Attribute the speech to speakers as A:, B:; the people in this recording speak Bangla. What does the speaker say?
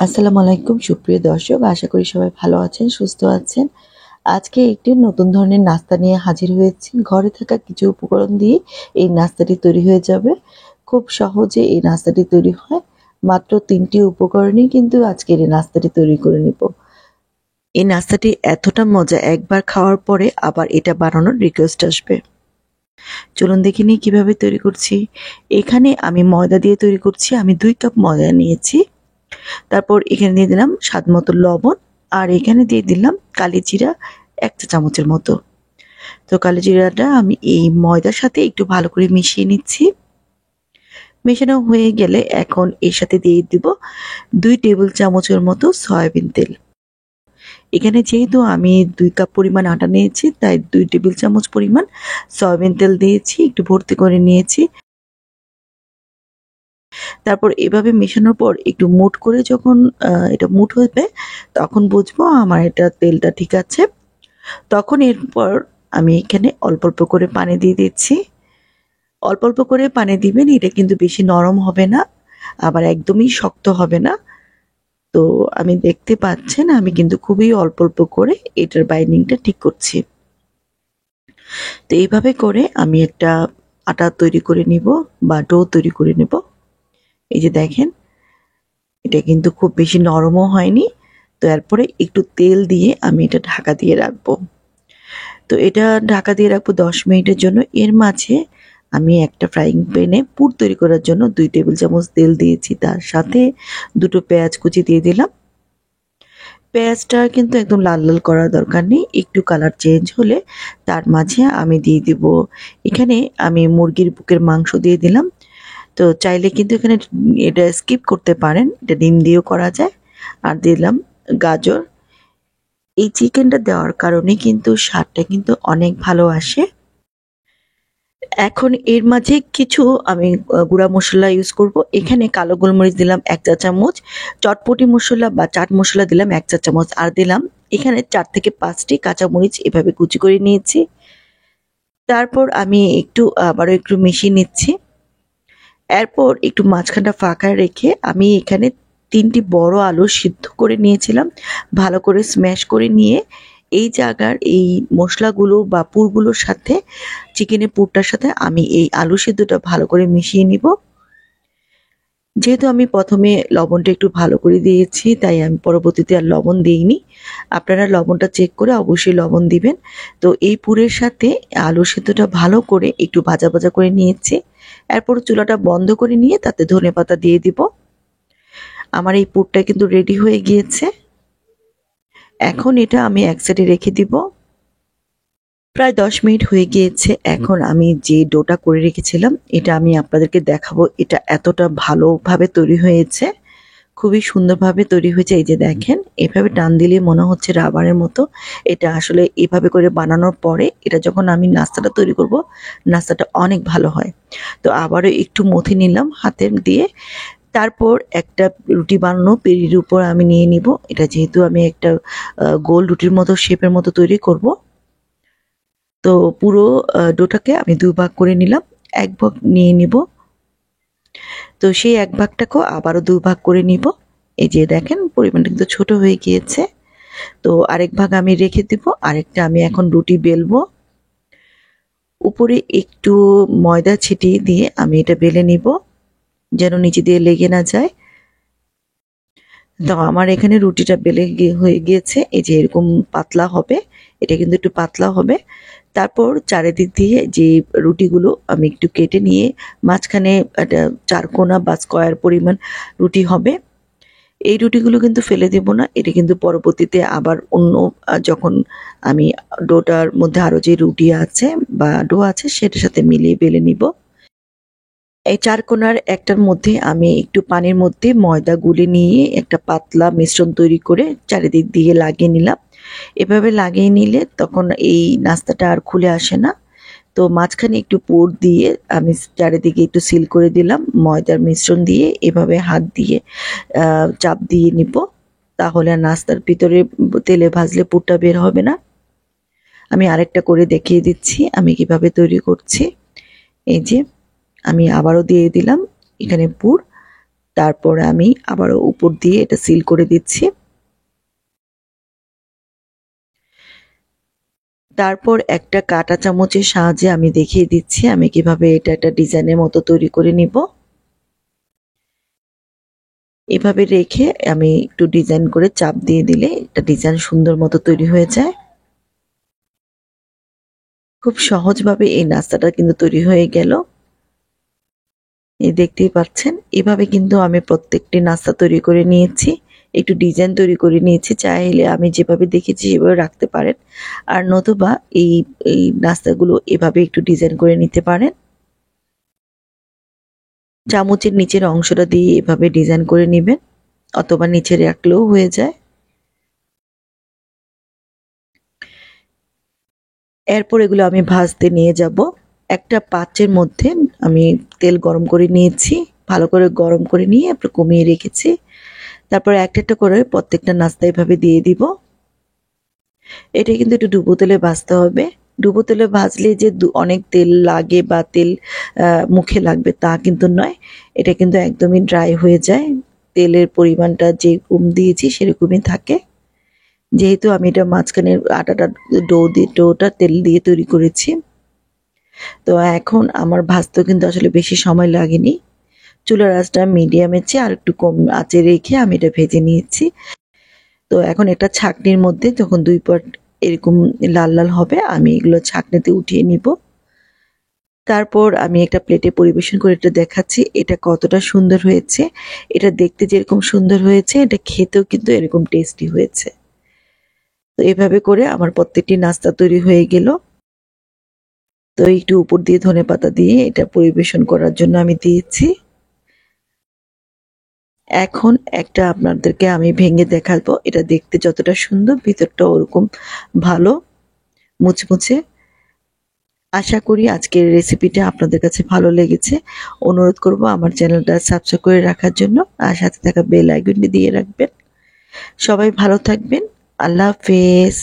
A: আসসালামু আলাইকুম সুপ্রিয় দর্শক, আশা করি সবাই ভালো আছেন, সুস্থ আছেন। আজকে একটি নতুন ধরনের নাস্তা নিয়ে হাজির হয়েছি। ঘরে থাকা কিছু উপকরণ দিয়ে এই নাস্তাটি তৈরি হয়ে যাবে। খুব সহজে এই নাস্তাটি তৈরি হয়। মাত্র ৩টি উপকরণেই কিন্তু আজকের এই নাস্তাটি তৈরি করে নিব। এই নাস্তাটি এতটা মজা, একবার খাওয়ার পরে আবার এটা বানানোর রিকোয়েস্ট আসবে। চলুন দেখে নিই কিভাবে তৈরি করছি। এখানে আমি ময়দা দিয়ে তৈরি করছি। আমি ২ কাপ ময়দা নিয়েছি। তারপর এখানে দিয়ে দিলাম স্বাদ মতো লবণ, আর এখানে দিয়ে দিলাম কালি জিরা ১ চা চামচের মতো। তো কালি জিরাটা আমি এই ময়দার সাথে একটু ভালো করে মিশিয়ে নিচ্ছি। মেশানো হয়ে গেলে এখন এর সাথে দিয়ে দিব ২ টেবিল চামচের মতো সয়াবিন তেল। এখানে যেহেতু আমি ২ কাপ পরিমাণ আটা নিয়েছি, তাই ২ টেবিল চামচ পরিমাণ সয়াবিন তেল দিয়েছি, একটু ভর্তি করে নিয়েছি। তারপর এভাবে মেশানোর পর একটু মুঠ করে যখন এটা মুঠ হবে, তখন বুঝবো আমার এটা তেলটা ঠিক আছে। তখন এরপর আমি এখানে অল্প অল্প করে পানি দিয়ে দিচ্ছি। অল্প অল্প করে পানি দিবেন, এটা কিন্তু বেশি নরম হবে না, আবার একদমই শক্ত হবে না। তো আমি দেখতে পাচ্ছেন আমি কিন্তু খুবই অল্প অল্প করে এটার বাইন্ডিংটা ঠিক করছি। তো এইভাবে করে আমি একটা আটা তৈরি করে নিব বা ডো তৈরি করে নেব। এই যে দেখেন, এটা কিন্তু খুব বেশি নরমও হয়নি। তো এরপরে একটু তেল দিয়ে আমি এটা ঢাকা দিয়ে রাখবো। তো এটা ঢাকা দিয়ে রাখবো ১০ মিনিটের জন্য। এর মাঝে আমি একটা ফ্রাইং প্যানে পুর তৈরি করার জন্য ২ টেবিল চামচ তেল দিয়েছি। তার সাথে ২টো পেঁয়াজ কুচি দিয়ে দিলাম। পেঁয়াজটা কিন্তু একদম লাল লাল করার দরকার নেই, একটু কালার চেঞ্জ হলে তার মাঝে আমি দিয়ে দিব, এখানে আমি মুরগির বুকের মাংস দিয়ে দিলাম। তো চাইলে কিন্তু এখানে এটা স্কিপ করতে পারেন, এটা ডিম দিয়েও করা যায়। আর দিলাম গাজর। এই চিকেনটা দেওয়ার কারণে কিন্তু স্বাদটা কিন্তু অনেক ভালো আসে। এখন এর মাঝে কিছু আমি গুঁড়া মসলা ইউজ করব। এখানে কালো গোলমরিচ দিলাম ১ চা চামচ, চটপটি মসলা বা চাট মসলা দিলাম ১ চা চামচ, আর দিলাম এখানে ৪ থেকে ৫টি কাঁচামরিচ এভাবে কুচি করে নিয়েছি। তারপর আমি আবারও একটু মিশিয়ে নিচ্ছি। এরপর একটু মাঝখানটা ফাঁকা রেখে আমি এখানে ৩টি বড় আলু সিদ্ধ করে নিয়েছিলাম। ভালো করে স্ম্যাশ করে নিয়ে এই জায়গার এই মশলাগুলো বা পুরগুলোর সাথে, চিকেনের পুরটার সাথে আমি এই আলু সিদ্ধটা ভালো করে মিশিয়ে নিব। যেহেতু আমি প্রথমে লবণটা একটু ভালো করে দিয়েছি, তাই আমি পরবর্তীতে আর লবণ দিইনি। আপনারা লবণটা চেক করে অবশ্যই লবণ দিবেন। তো এই পুরের সাথে আলু সিদ্ধটা ভালো করে একটু ভাজা ভাজা করে নিয়েছি। এরপর চুলাটা বন্ধ করে নিয়ে তাতে ধনেপাতা দিয়ে দিব। আমার এই পুরটা কিন্তু রেডি হয়ে গিয়েছে। এখন এটা আমি এক সাইডে রেখে দিব। প্রায় ১০ মিনিট হয়ে গিয়েছে। এখন আমি যে ডোটা করে রেখেছিলাম, এটা আমি আপনাদেরকে দেখাবো। এটা এতটা ভালোভাবে তৈরি হয়েছে, খুবই সুন্দরভাবে তৈরি হয়েছে। এই যে দেখেন, এভাবে টান দিলে মনে হচ্ছে রাবারের মতো। এটা আসলে এভাবে করে বানানোর পরে এটা যখন আমি নাস্তাটা তৈরি করব, নাস্তাটা অনেক ভালো হয়। তো আবারও একটু মথে নিলাম হাতের দিয়ে। তারপর একটা রুটি বানানো পেঁড়ির উপর আমি নিয়ে নিব। এটা যেহেতু আমি একটা গোল রুটির মতো শেপের মতো তৈরি করব, তো পুরো ডোটাকে আমি ২ ভাগ করে নিলাম। ১ ভাগ নিয়ে নিব। তো সেই ১ ভাগটাকেও আবারও ২ ভাগ করে নিব। এই যে দেখেন, পরিমাণটা কিন্তু ছোট হয়ে গিয়েছে। তো আরেক ভাগ আমি রেখে দিব। আরেকটা আমি এখন রুটি বেলবো। উপরে একটু ময়দা ছিটিয়ে দিয়ে আমি এটা বেলে নিব, যেন নিচে দিয়ে লেগে না যায়। তো আমার এখানে রুটিটা হয়ে গিয়েছে। এই যে এরকম পাতলা হবে, এটা কিন্তু একটু পাতলা হবে। তারপর চারিদিক দিয়ে যে রুটিগুলো আমি একটু কেটে নিয়ে মাঝখানে একটা চারকোনা বা স্কয়ার পরিমাণ রুটি হবে। এই রুটিগুলো কিন্তু ফেলে দেব না। এটা কিন্তু পরবর্তীতে আবার অন্য যখন আমি ডোটার মধ্যে আরো যে রুটি আছে বা ডো আছে সেটার সাথে মিলিয়ে বেলে নিব। এই চারকোনার একটার মধ্যে আমি একটু পানির মধ্যে ময়দা গুলে নিয়ে একটা পাতলা মিশ্রণ তৈরি করে চারিদিক দিয়ে লাগিয়ে নিলাম। এভাবে লাগিয়ে নিলে তখন এই নাস্তাটা আর খুলে আসে না। তো মাঝখানে একটু পুর দিয়ে আমি চারিদিকে একটু সিল করে দিলাম ময়দার মিশ্রণ দিয়ে। এভাবে হাত দিয়ে চাপ দিয়ে নিব, তাহলে আর নাস্তার ভিতরে তেলে ভাজলে পুরটা বের হবে না। আমি আরেকটা করে দেখিয়ে দিচ্ছি আমি কিভাবে তৈরি করছি। এই যে আমি আবারও দিয়ে দিলাম এখানে পুর। তারপর আমি আবারও উপর দিয়ে এটা সিল করে দিচ্ছি। তারপর একটা কাঁটা চামচের সাহায্যে আমি দেখিয়ে দিচ্ছি আমি কিভাবে এটা একটা ডিজাইনের মতো তৈরি করে নিব। এভাবে রেখে আমি একটু ডিজাইন করে চাপ দিয়ে দিলে একটা ডিজাইন সুন্দর মতো তৈরি হয়ে যায়। খুব সহজভাবে এই নাস্তাটা কিন্তু তৈরি হয়ে গেল। এই দেখতেই পাচ্ছেন, এভাবে কিন্তু আমি প্রত্যেকটি নাস্তা তৈরি করে নিয়েছি। একটু ডিজাইন তৈরি করে নিয়েছি, চাইলে আমি যেভাবে দেখেছি সেভাবে রাখতে পারেন। আর নতুবা এই এই নাস্তাগুলো এভাবে একটু ডিজাইন করে নিতে পারেন। চামচের নিচের অংশটা দিয়ে এভাবে ডিজাইন করে নেবেন, অথবা নিচে রাখলেও হয়ে যায়। এরপর এগুলো আমি ভাজতে নিয়ে যাব। একটা পাত্রের মধ্যে আমি তেল গরম করে নিয়েছি, ভালো করে গরম করে নিয়ে এরপর কমিয়ে রেখেছি। তারপর একটা একটা করে প্রত্যেকটা নাস্তা এভাবে দিয়ে দিব। এটা কিন্তু একটু ডুবো তেলে ভাজতে হবে। ডুবো তেলে ভাজলে যে অনেক তেল লাগে বা তেল মুখে লাগবে তা কিন্তু নয়, এটা কিন্তু একদমই ড্রাই হয়ে যায়। তেলের পরিমাণটা যেরকম দিয়েছি সেরকমই থাকে। যেহেতু আমি এটা মাঝখানে আটাটা ডোটা তেল দিয়ে তৈরি করেছি, তো এখন আমার ভাজতেও কিন্তু আসলে বেশি সময় লাগেনি। চুলার আঁচটা মিডিয়ামে চেয়ে আর একটু কম আঁচে রেখে আমি এটা ভেজে নিয়েছি। তো এখন একটা ছাঁকনির মধ্যে যখন 2 পাট এরকম লাল লাল হবে আমি এগুলো ছাঁকনিতে উঠিয়ে নিব। তারপর আমি একটা প্লেটে পরিবেশন করে এটা দেখাচ্ছি এটা কতটা সুন্দর হয়েছে। এটা দেখতে যেরকম সুন্দর হয়েছে এটা খেতেও কিন্তু এরকম টেস্টি হয়েছে। তো এভাবে করে আমার প্রত্যেকটি নাস্তা তৈরি হয়ে গেল। তো একটু উপর দিয়ে ধনেপাতা দিয়ে এটা পরিবেশন করার জন্য আমি দিয়েছি। এখন একটা আপনাদেরকে আমি ভেঙে দেখাবো, এটা দেখতে যতটা সুন্দর ভিতরটা ওরকম ভালো মুচমুচে। আশা করি আজকের রেসিপিটা আপনাদের কাছে ভালো লেগেছে। অনুরোধ করব আমার চ্যানেলটা সাবস্ক্রাইব করে রাখার জন্য, আর সাথে থাকা বেল আইকনটি দিয়ে রাখবেন। সবাই ভালো থাকবেন। আল্লাহ হাফেজ।